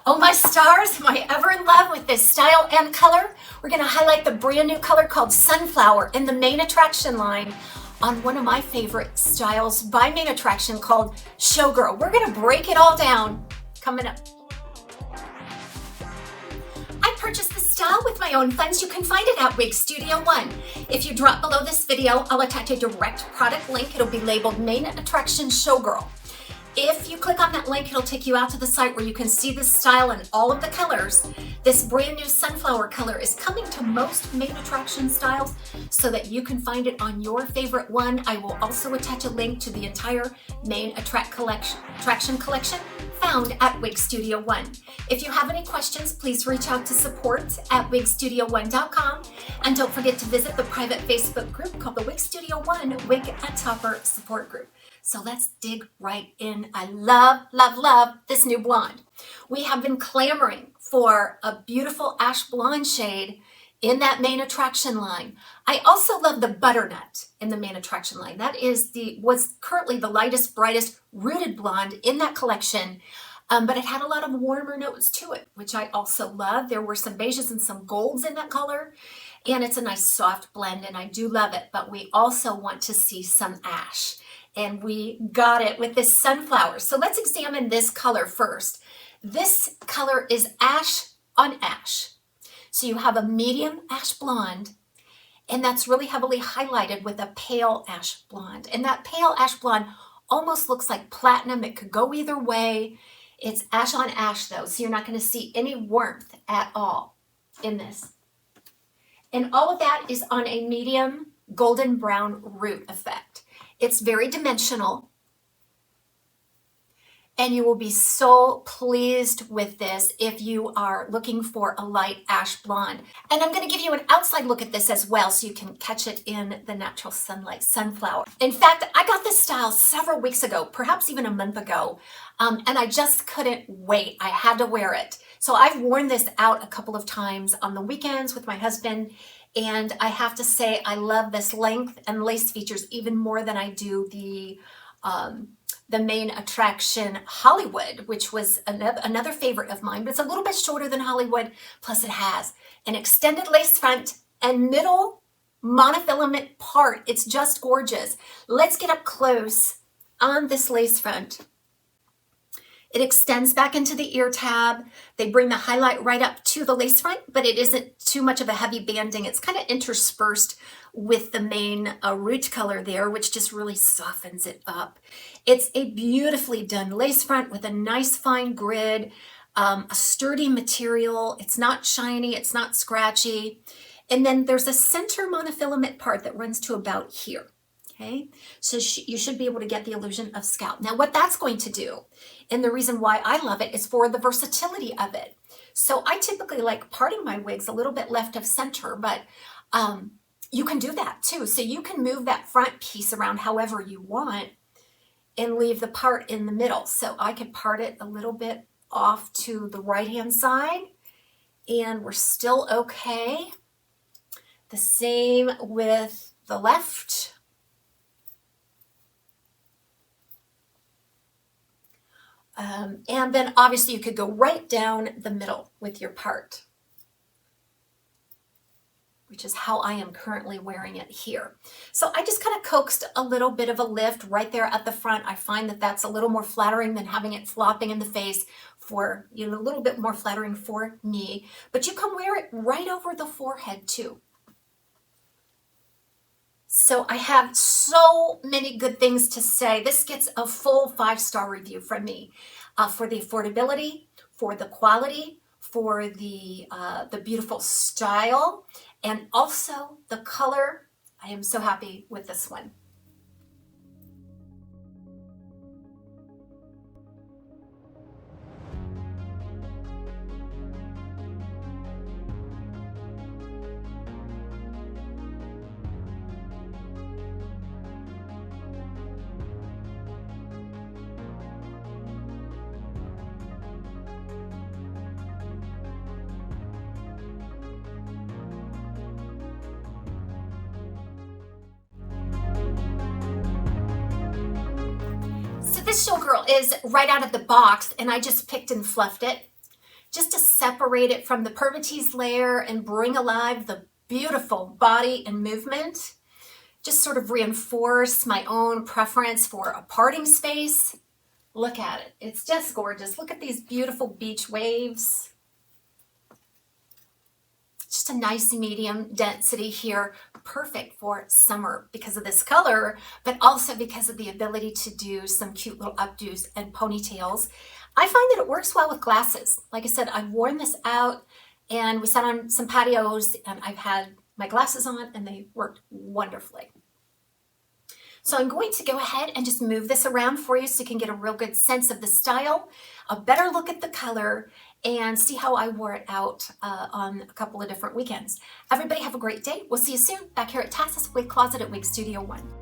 Oh my stars, am I ever in love with this style and color? We're gonna highlight the brand new color called Sunflower in the Main Attraction line on one of my favorite styles by Main Attraction called Showgirl. We're gonna break it all down coming up. I purchased this style with my own funds. You can find it at Wig Studio One. If you drop below this video, I'll attach a direct product link. It'll be labeled Main Attraction Showgirl. If you click on that link, it'll take you out to the site where you can see this style and all of the colors. This brand new sunflower color is coming to most Main Attraction styles so that you can find it on your favorite one. I will also attach a link to the entire Main Attraction collection found at Wig Studio One. If you have any questions, please reach out to support@wigstudio1.com, and don't forget to visit the private Facebook group called the Wig Studio One Wig and Topper Support Group. So let's dig right in. I love, love, love this new blonde. We have been clamoring for a beautiful ash blonde shade in that Main Attraction line. I also love the butternut in the Main Attraction line. That is what's currently the lightest, brightest rooted blonde in that collection. But it had a lot of warmer notes to it, which I also love. There were some beiges and some golds in that color, and it's a nice soft blend, and I do love it. But we also want to see some ash, and we got it with this sunflower. So let's examine this color first. This color is ash on ash. So you have a medium ash blonde, and that's really heavily highlighted with a pale ash blonde. And that pale ash blonde almost looks like platinum. It could go either way. It's ash on ash though, so you're not going to see any warmth at all in this. And all of that is on a medium golden brown root effect. It's very dimensional, and you will be so pleased with this if you are looking for a light ash blonde. And I'm going to give you an outside look at this as well so you can catch it in the natural sunlight, sunflower. In fact, I got this style several weeks ago, perhaps even a month ago, and I just couldn't wait. I had to wear it. So I've worn this out a couple of times on the weekends with my husband, and I have to say I love this length and lace features even more than I do the Main Attraction Hollywood, which was another favorite of mine, but it's a little bit shorter than Hollywood. Plus it has an extended lace front and middle monofilament part. It's just gorgeous. Let's get up close on this lace front. It extends back into the ear tab. They bring the highlight right up to the lace front, but it isn't too much of a heavy banding. It's kind of interspersed with the main root color there, which just really softens it up. It's a beautifully done lace front with a nice fine grid, a sturdy material. It's not shiny, it's not scratchy. And then there's a center monofilament part that runs to about here. Okay, so you should be able to get the illusion of scalp. Now what that's going to do, and the reason why I love it, is for the versatility of it. So I typically like parting my wigs a little bit left of center, but you can do that too. So you can move that front piece around however you want and leave the part in the middle. So I could part it a little bit off to the right-hand side, and we're still okay. The same with the left. And then obviously you could go right down the middle with your part, which is how I am currently wearing it here. So I just kind of coaxed a little bit of a lift right there at the front. I find that that's a little more flattering than having it flopping in the face for, you know, a little bit more flattering for me. But you can wear it right over the forehead too. So I have so many good things to say. This gets a full 5-star review from me for the affordability, for the quality, for the beautiful style, and also the color. I am so happy with this one. This Showgirl is right out of the box, and I just picked and fluffed it. just to separate it from the permatease layer and bring alive the beautiful body and movement. Just sort of reinforce my own preference for a parting space. Look at it. It's just gorgeous. Look at these beautiful beach waves. Just a nice medium density here, perfect for summer because of this color, but also because of the ability to do some cute little updos and ponytails. I find that it works well with glasses. Like I said, I've worn this out and we sat on some patios and I've had my glasses on and they worked wonderfully. So I'm going to go ahead and just move this around for you so you can get a real good sense of the style, a better look at the color, and see how I wore it out on a couple of different weekends. Everybody have a great day. We'll see you soon back here at TAZS Wig Closet at Wig Studio 1.